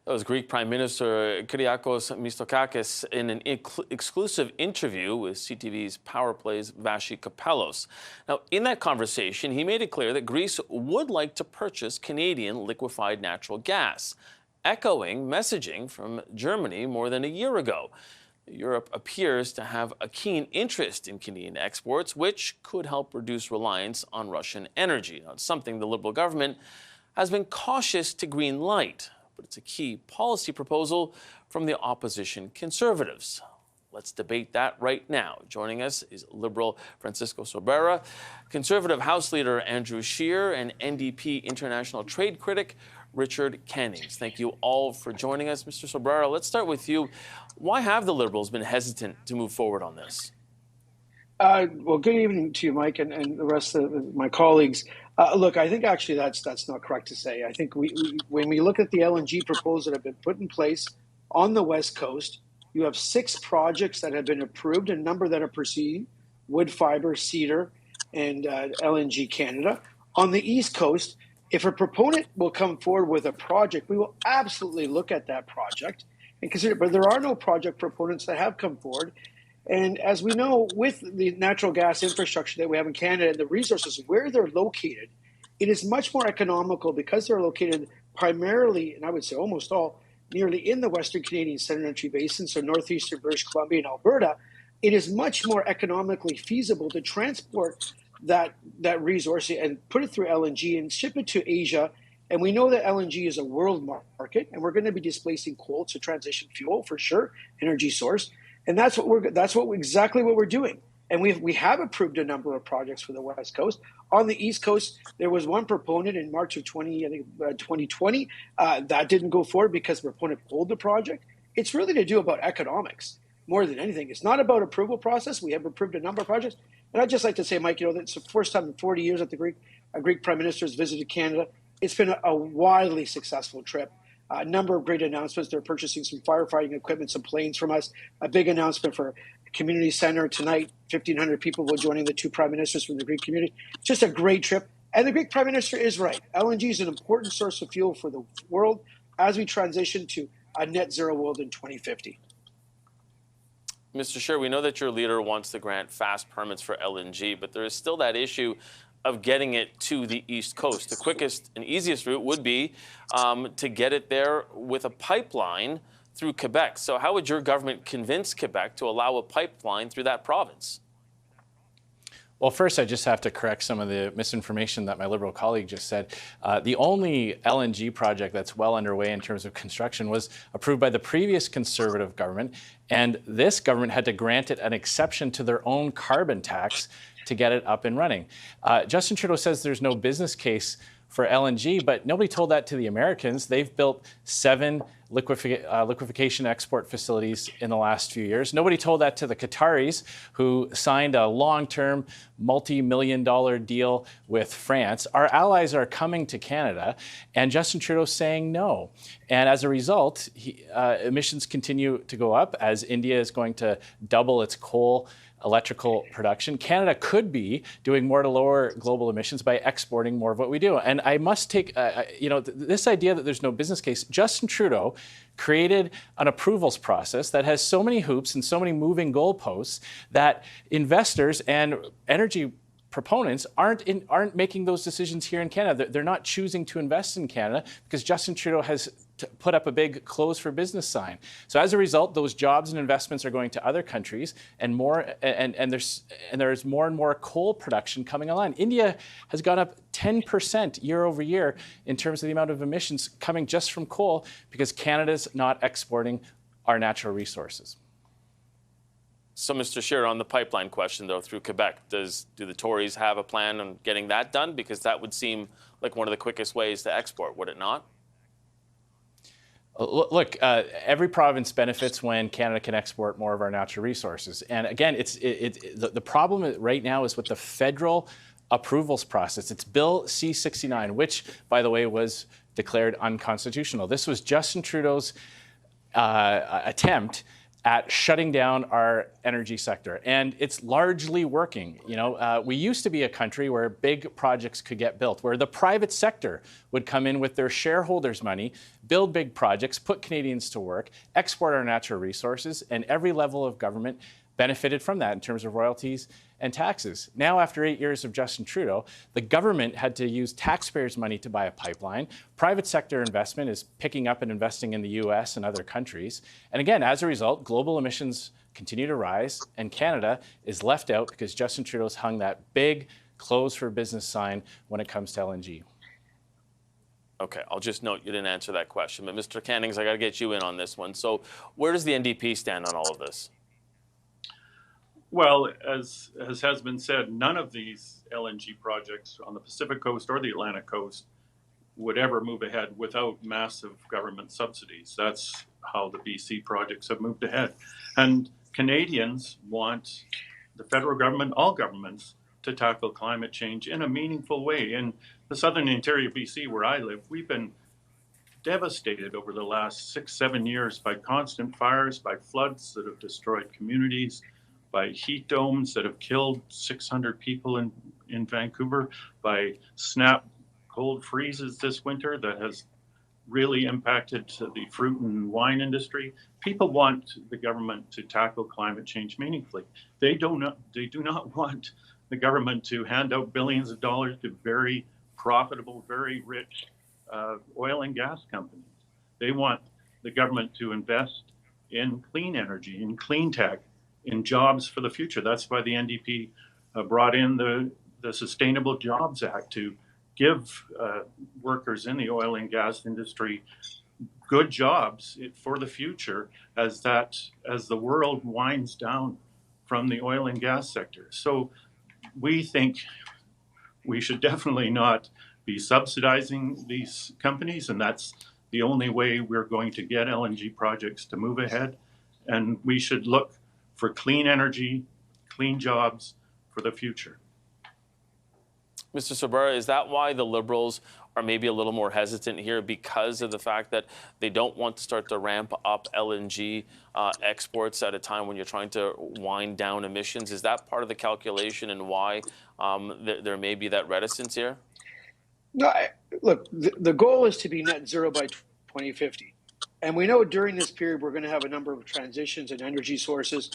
That was Greek Prime Minister Kyriakos Mitsotakis in an exclusive interview with CTV's Power Play's Vashi Kapelos. Now, in that conversation, he made it clear that Greece would like to purchase Canadian liquefied natural gas, echoing messaging from Germany more than a year ago. Europe appears to have a keen interest in Canadian exports, which could help reduce reliance on Russian energy. Now, it's something the Liberal government has been cautious to green light, but it's a key policy proposal from the opposition Conservatives. Let's debate that right now. Joining us is Liberal Francisco Sobrera, Conservative House Leader Andrew Scheer, and NDP international trade critic Richard Cannings. Thank you all for joining us. Mr. Sobrera, let's start with you. Why have the Liberals been hesitant to move forward on this? Well, good evening to you, Mike, and the rest of my colleagues. Look, I think actually that's not correct to say. I think when we look at the LNG proposals that have been put in place on the West Coast, you have 6 projects that have been approved, a number that are proceeding: Woodfibre, Cedar, and LNG Canada. On the East Coast, if a proponent will come forward with a project, we will absolutely look at that project and consider it. But there are no project proponents that have come forward. And as we know, with the natural gas infrastructure that we have in Canada and the resources where they're located, it is much more economical because they're located primarily, and I would say almost all, nearly in the Western Canadian Sedimentary Basin, so northeastern British Columbia and Alberta. It is much more economically feasible to transport that resource and put it through LNG and ship it to Asia. And we know that LNG is a world market, and we're going to be displacing coal. It's a transition fuel for sure, energy source. And that's exactly what we're doing. And we have approved a number of projects for the West Coast. On the East Coast, there was one proponent in March of 2020 that didn't go forward because the proponent pulled the project. It's really to do about economics more than anything. It's not about approval process. We have approved a number of projects. And I'd just like to say, Mike, it's the first time in 40 years that a Greek Prime Minister has visited Canada. It's been a wildly successful trip. A number of great announcements. They're purchasing some firefighting equipment, some planes from us. A big announcement for a community center tonight. 1,500 people will joining the 2 prime ministers from the Greek community. Just a great trip. And the Greek Prime Minister is right. LNG is an important source of fuel for the world as we transition to a net zero world in 2050. Mr. Scheer, we know that your leader wants to grant fast permits for LNG, but there is still that issue of getting it to the East Coast. The quickest and easiest route would be to get it there with a pipeline through Quebec. So how would your government convince Quebec to allow a pipeline through that province? Well, first, I just have to correct some of the misinformation that my Liberal colleague just said. The only LNG project that's well underway in terms of construction was approved by the previous Conservative government, and this government had to grant it an exception to their own carbon tax to get it up and running. Justin Trudeau says there's no business case for LNG, but nobody told that to the Americans. They've built 7 liquefaction export facilities in the last few years. Nobody told that to the Qataris, who signed a long-term, multi-million-dollar deal with France. Our allies are coming to Canada, and Justin Trudeau's saying no. And as a result, emissions continue to go up as India is going to double its coal electrical production. Canada could be doing more to lower global emissions by exporting more of what we do. And I must take, this idea that there's no business case. Justin Trudeau created an approvals process that has so many hoops and so many moving goalposts that investors and energy proponents aren't making those decisions here in Canada. They're not choosing to invest in Canada because Justin Trudeau has put up a big close for business sign. So as a result, those jobs and investments are going to other countries, and there's more and more coal production coming online. India has gone up 10% year over year in terms of the amount of emissions coming just from coal because Canada's not exporting our natural resources. So, Mr. Scheer, on the pipeline question, though, through Quebec, do the Tories have a plan on getting that done? Because that would seem like one of the quickest ways to export, would it not? Look, every province benefits when Canada can export more of our natural resources. And again, the problem right now is with the federal approvals process. It's Bill C-69, which, by the way, was declared unconstitutional. This was Justin Trudeau's attempt at shutting down our energy sector. And it's largely working. We used to be a country where big projects could get built, where the private sector would come in with their shareholders' money, build big projects, put Canadians to work, export our natural resources, and every level of government benefited from that in terms of royalties and taxes. Now, after 8 years of Justin Trudeau, the government had to use taxpayers' money to buy a pipeline. Private sector investment is picking up and investing in the US and other countries. And again, as a result, global emissions continue to rise, and Canada is left out because Justin Trudeau's hung that big close for business sign when it comes to LNG. Okay, I'll just note you didn't answer that question. But Mr. Cannings, I got to get you in on this one. So where does the NDP stand on all of this? Well, as has been said, none of these LNG projects on the Pacific coast or the Atlantic coast would ever move ahead without massive government subsidies. That's how the BC projects have moved ahead. And Canadians want the federal government, all governments, to tackle climate change in a meaningful way. In the southern interior of BC, where I live, we've been devastated over the last 6-7 years by constant fires, by floods that have destroyed communities, by heat domes that have killed 600 people in Vancouver, by snap cold freezes this winter that has really impacted the fruit and wine industry. People want the government to tackle climate change meaningfully. They do not want the government to hand out billions of dollars to very profitable, very rich oil and gas companies. They want the government to invest in clean energy, in clean tech, in jobs for the future. That's why the NDP brought in the Sustainable Jobs Act to give workers in the oil and gas industry good jobs for the future as the world winds down from the oil and gas sector. So we think we should definitely not be subsidizing these companies, and that's the only way we're going to get LNG projects to move ahead. And we should look for clean energy, clean jobs for the future. Mr. Sabara, is that why the Liberals are maybe a little more hesitant here, because of the fact that they don't want to start to ramp up LNG exports at a time when you're trying to wind down emissions? Is that part of the calculation and why there may be that reticence here? No, look, the goal is to be net zero by 2050. And we know during this period, we're going to have a number of transitions in energy sources.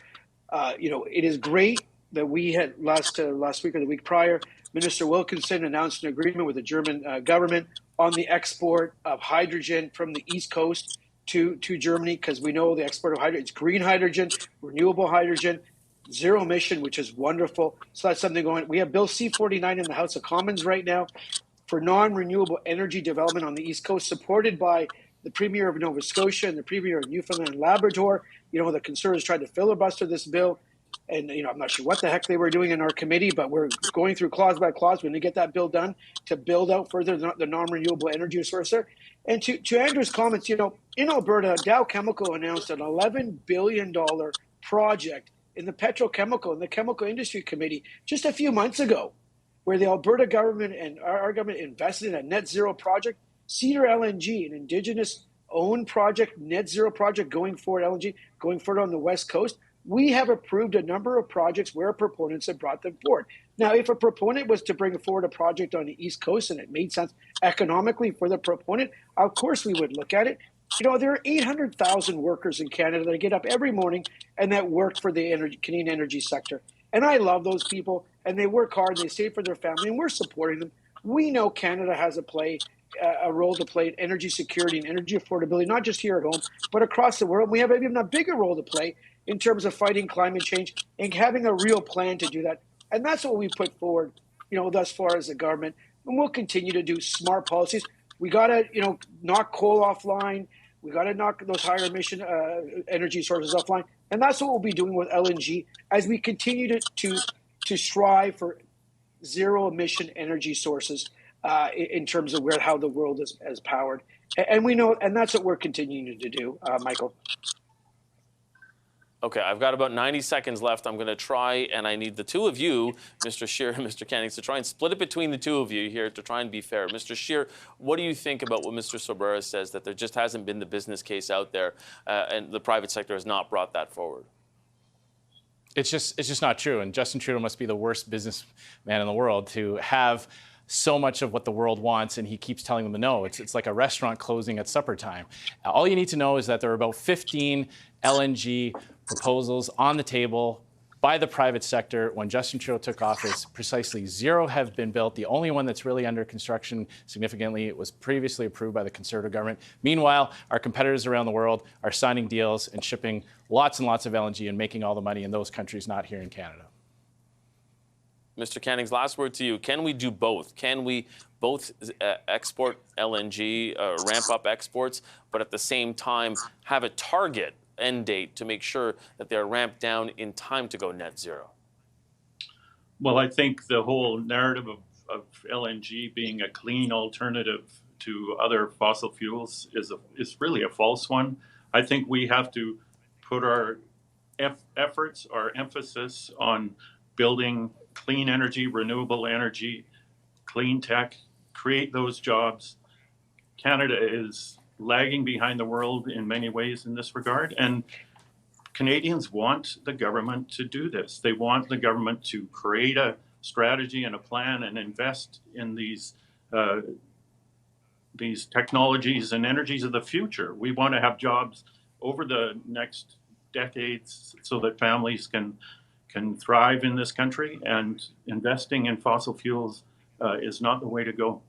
It is great that we had last week or the week prior, Minister Wilkinson announced an agreement with the German government on the export of hydrogen from the East Coast to Germany, because we know the export of hydrogen, it's green hydrogen, renewable hydrogen, zero emission, which is wonderful. So that's something going on. We have Bill C-49 in the House of Commons right now for non-renewable energy development on the East Coast, supported by the Premier of Nova Scotia and the Premier of Newfoundland and Labrador. The Conservatives tried to filibuster this bill. And, I'm not sure what the heck they were doing in our committee, but we're going through clause by clause. We're going to get that bill done to build out further the non-renewable energy source there. And to Andrew's comments, in Alberta, Dow Chemical announced an $11 billion project in the petrochemical and the chemical industry committee just a few months ago, where the Alberta government and our government invested in a net zero project. Cedar LNG, an Indigenous-owned project, net zero project going forward, LNG, going forward on the West Coast. We have approved a number of projects where proponents have brought them forward. Now, if a proponent was to bring forward a project on the East Coast and it made sense economically for the proponent, of course we would look at it. There are 800,000 workers in Canada that get up every morning and that work for the Canadian energy sector. And I love those people, and they work hard, they save for their family, and we're supporting them. We know Canada has a role to play in energy security and energy affordability, not just here at home, but across the world. We have even a bigger role to play in terms of fighting climate change and having a real plan to do that. And that's what we put forward, thus far as the government. And we'll continue to do smart policies. We got to, knock coal offline. We got to knock those higher emission energy sources offline. And that's what we'll be doing with LNG as we continue to strive for zero emission energy sources in terms of how the world is powered. And we know, and that's what we're continuing to do, Michael. Okay, I've got about 90 seconds left. I'm going to try, and I need the two of you, Mr. Scheer and Mr. Cannings, to try and split it between the two of you here to try and be fair. Mr. Scheer, what do you think about what Mr. Sobrera says, that there just hasn't been the business case out there, and the private sector has not brought that forward? It's just not true. And Justin Trudeau must be the worst businessman in the world to have so much of what the world wants, and he keeps telling them no. It's like a restaurant closing at supper time. All you need to know is that there are about 15 LNG proposals on the table by the private sector when Justin Trudeau took office. Precisely 0 have been built. The only one that's really under construction significantly was previously approved by the Conservative government. Meanwhile, our competitors around the world are signing deals and shipping lots and lots of LNG and making all the money in those countries, not here in Canada. Mr. Cannings, last word to you. Can we do both? Can we both export LNG, ramp up exports, but at the same time have a target end date to make sure that they're ramped down in time to go net zero? Well, I think the whole narrative of LNG being a clean alternative to other fossil fuels is really a false one. I think we have to put our efforts, our emphasis on building clean energy, renewable energy, clean tech, create those jobs. Canada is lagging behind the world in many ways in this regard, and Canadians want the government to do this. They want the government to create a strategy and a plan and invest in these technologies and energies of the future. We want to have jobs over the next decades so that families can thrive in this country, and investing in fossil fuels is not the way to go.